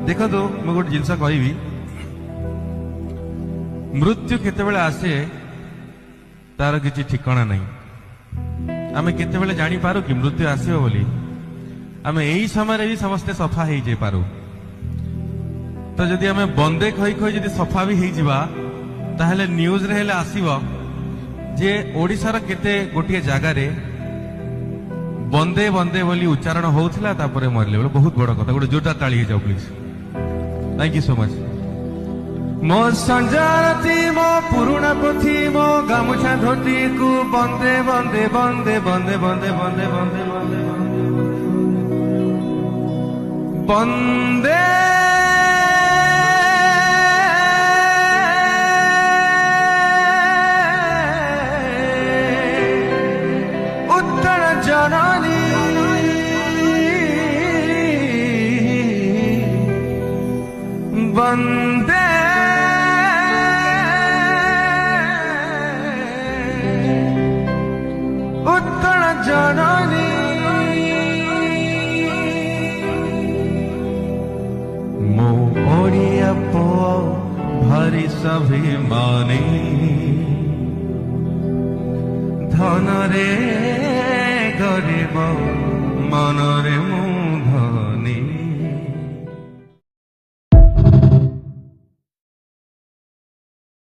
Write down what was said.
देखो तो मैं गोटे जिनस कहबी मृत्यु केतेबेले आसे तार किसी ठिकाना नहीं आमे केतेबेले जानी पारू कि मृत्यु आसीबो बोली आमे एही समय भी समस्ते सफा हो जाई पारू तो जदि आमे बंदे खई खई जदि सफा भी हो जिबा ताहले न्यूज रे हेले आसीबो जे ओडिसार केते गोटिए जागा रे बंदे बंदे बोली उच्चारण होउथिला तापरे मरले बोले बहुत बड़ कथा गोटे जोरदार ताली हो जाओ please thank you so much मो संजारती मो पुरुणा पोथी मो गामुछा धोती को बंदे बंदे बंदे बंदे बंदे बंदे बंदे बंदे बंदे उत्तर जननी बंदे उत्तर जननी मो ओडिया पो भारी स्वाभिमानी धन रे गरीब मन रे मु धनी